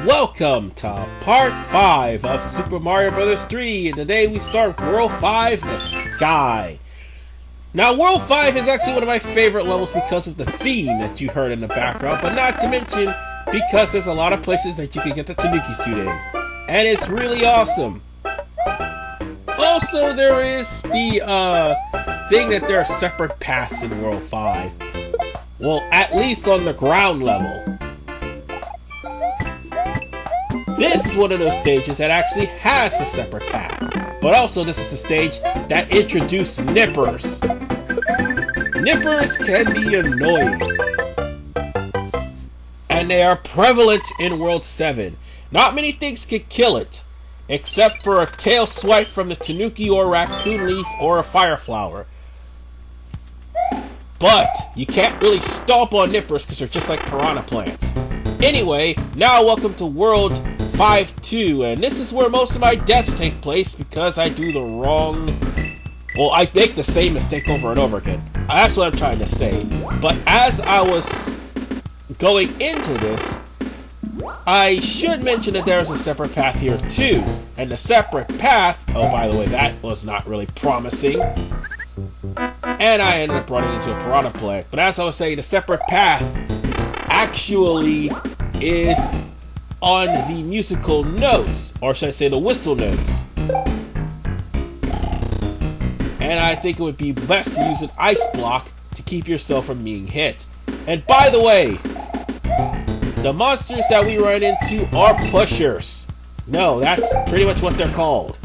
Welcome to part 5 of Super Mario Bros. 3, and today we start World 5, The Sky. Now, World 5 is actually one of my favorite levels because of the theme that you heard in the background, but not to mention because there's a lot of places that you can get the Tanuki suit in, and it's really awesome. Also, there is the thing that there are separate paths in World 5. Well, at least on the ground level. This is one of those stages that actually has a separate path. But also, this is the stage that introduced nippers. Nippers can be annoying. And they are prevalent in World 7. Not many things can kill it, except for a tail swipe from the Tanuki or Raccoon Leaf or a Fire Flower. But you can't really stomp on nippers because they're just like piranha plants. Anyway, now welcome to World 5-2, and this is where most of my deaths take place because I do the wrong... Well, I make the same mistake over and over again. That's what I'm trying to say. But as I was going into this, I should mention that there's a separate path here too. And the separate path... Oh, by the way, that was not really promising. And I ended up running into a piranha plant. But as I was saying, the separate path actually is on the musical notes, or should I say the whistle notes. And I think it would be best to use an ice block to keep yourself from being hit. And by the way, the monsters that we run into are pushers. No, that's pretty much what they're called.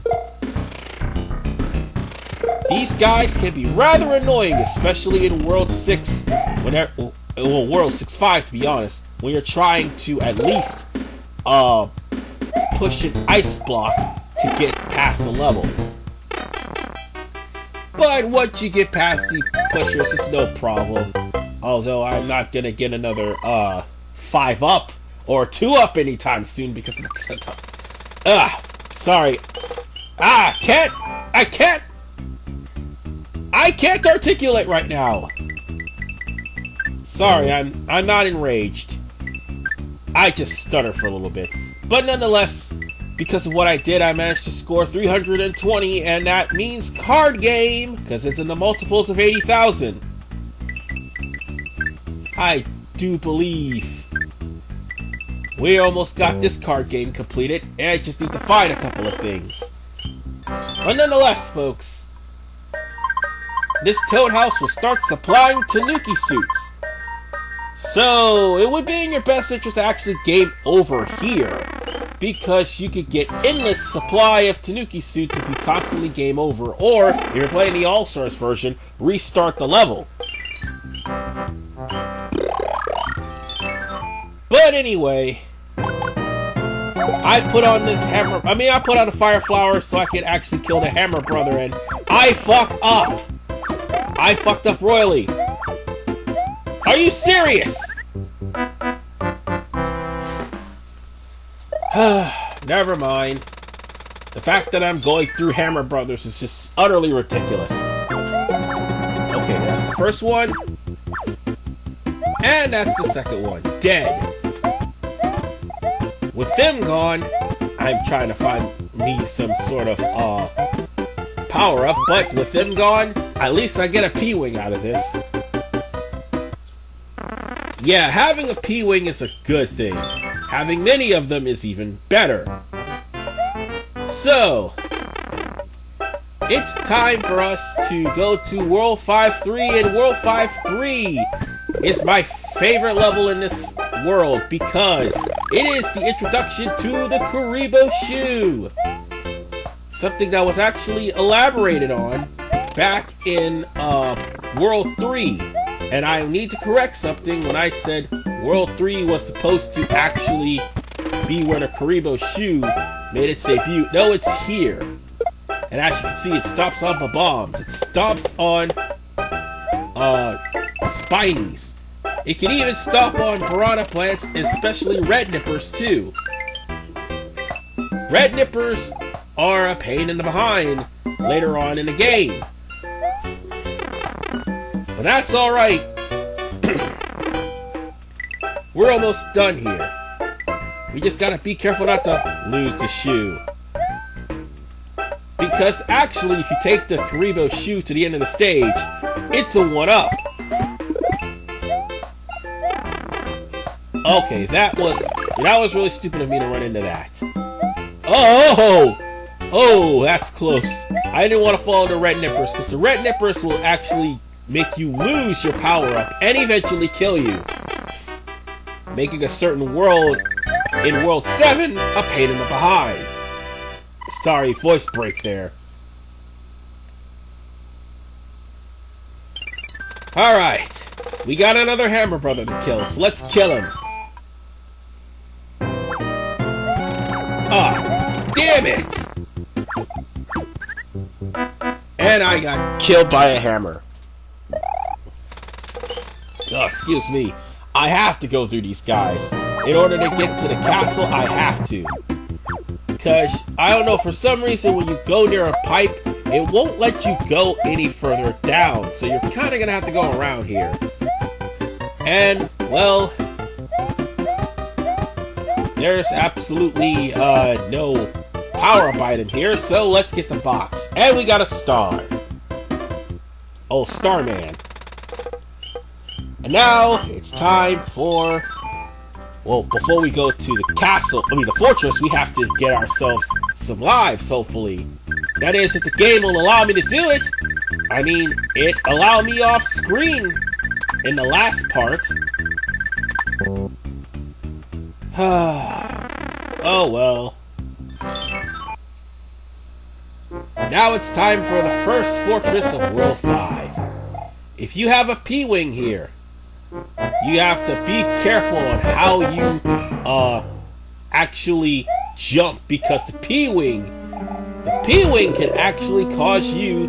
These guys can be rather annoying, especially in World 6, well, World 6-5 to be honest, when you're trying to at least push an ice block to get past the level. But once you get past the pushers, it's no problem. Although I'm not gonna get another 5 up or 2 up anytime soon because of the sorry. I can't articulate right now. Sorry, I'm not enraged. I just stutter for a little bit. But nonetheless, because of what I did, I managed to score 320, and that means card game, because it's in the multiples of 80,000. I do believe we almost got this card game completed, and I just need to find a couple of things. But nonetheless, folks, this Toad House will start supplying Tanuki suits. So, it would be in your best interest to actually game over here, because you could get endless supply of Tanuki suits if you constantly game over, or, if you're playing the All-Stars version, restart the level. But anyway, I put on this hammer, I put on a Fire Flower so I could actually kill the Hammer Brother, and I fuck up! I fucked up royally. Are you serious? Never mind. The fact that I'm going through Hammer Brothers is just utterly ridiculous. Okay, that's the first one. And that's the second one. Dead. With them gone, I'm trying to find me some sort of power-up, but with them gone, at least I get a P-Wing out of this. Yeah, having a P-Wing is a good thing. Having many of them is even better. So, it's time for us to go to World 5-3, and World 5-3 is my favorite level in this world because it is the introduction to the Kuribo Shoe. Something that was actually elaborated on back in World 3. And I need to correct something when I said World 3 was supposed to actually be where the Kuribo Shoe made its debut. No, it's here. And as you can see, it stops on bombs. It stops on Spinies. It can even stop on piranha plants, especially red nippers too. Red nippers are a pain in the behind later on in the game. But that's alright. We're almost done here. We just gotta be careful not to lose the shoe. Because actually, if you take the Kuribo shoe to the end of the stage, it's a 1-up. Okay, that was really stupid of me to run into that. Oh! Oh, that's close. I didn't want to fall into Red Nippers, because the Red Nippers will actually make you lose your power-up and eventually kill you. Making a certain world, in World 7, a pain in the behind. Sorry, voice break there. Alright, we got another Hammer Brother to kill, so let's kill him. Ah, damn it! And I got killed by a hammer. Oh, excuse me. I have to go through these guys. In order to get to the castle, I have to. Because, I don't know, for some reason when you go near a pipe, it won't let you go any further down. So you're kind of going to have to go around here. And, well, there's absolutely no power-up item here, so let's get the box. And we got a star. Oh, Starman. And now, it's time for... Well, before we go to the castle, the fortress, we have to get ourselves some lives, hopefully. That is, if the game will allow me to do it. I mean, it allowed me off screen in the last part. Oh well. Now it's time for the first fortress of World 5. If you have a P-Wing here, you have to be careful on how you actually jump, because the P-Wing can actually cause you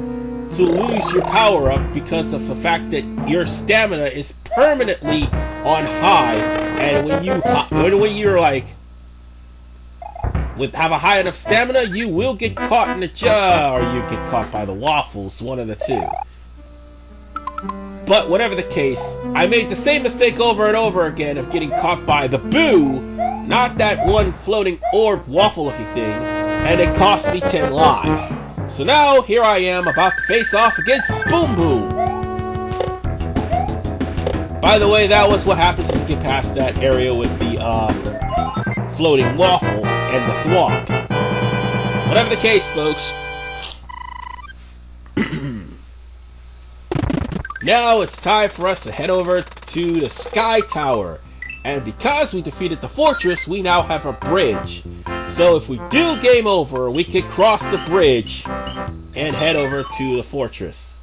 to lose your power up because of the fact that your stamina is permanently on high, and when you're like have a high enough stamina, you will get caught in the jar, or you get caught by the waffles, one of the two. But whatever the case, I made the same mistake over and over again of getting caught by the Boo, not that one floating orb waffle-looking thing, and it cost me 10 lives. So now, here I am about to face off against Boom Boom. By the way, that was what happens when you get past that area with the floating waffle and the thwomp. Whatever the case, folks. Now it's time for us to head over to the Sky Tower. And because we defeated the fortress, we now have a bridge. So if we do game over, we can cross the bridge and head over to the fortress.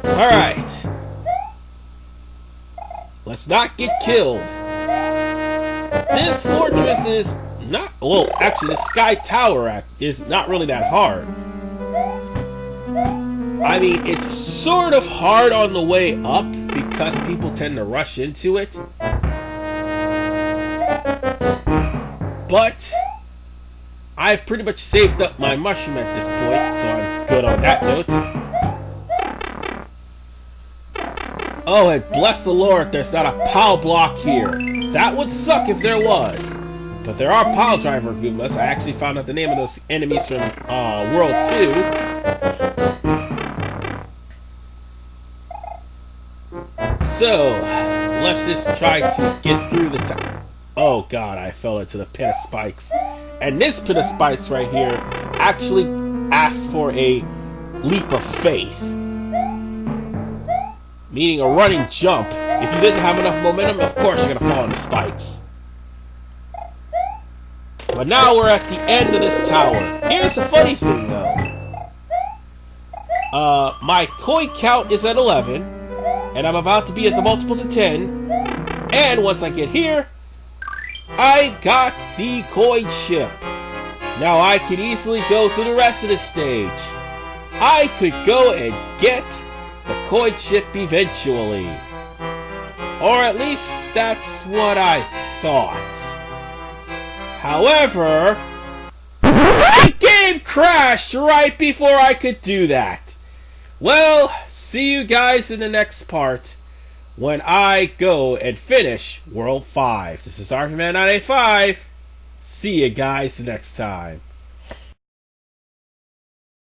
Alright. Let's not get killed. This fortress is not... Well, actually, the Sky Tower is not really that hard. I mean, it's sort of hard on the way up because people tend to rush into it. But I've pretty much saved up my mushroom at this point, so I'm good on that note. Oh, and bless the Lord, there's not a POW block here. That would suck if there was. But there are POW driver Goombas. I actually found out the name of those enemies from World 2. So, let's just try to get through the top. Oh god, I fell into the pit of spikes. And this pit of spikes right here actually asks for a leap of faith. Meaning a running jump. If you didn't have enough momentum, of course you're going to fall into spikes. But now we're at the end of this tower. Here's the funny thing though. My coin count is at 11. And I'm about to be at the multiples of 10. And once I get here, I got the coin ship. Now I can easily go through the rest of the stage. I could go and get the coin ship eventually. Or at least that's what I thought. However, the game crashed right before I could do that. Well, see you guys in the next part, when I go and finish World 5. This is RPMan985. See you guys next time.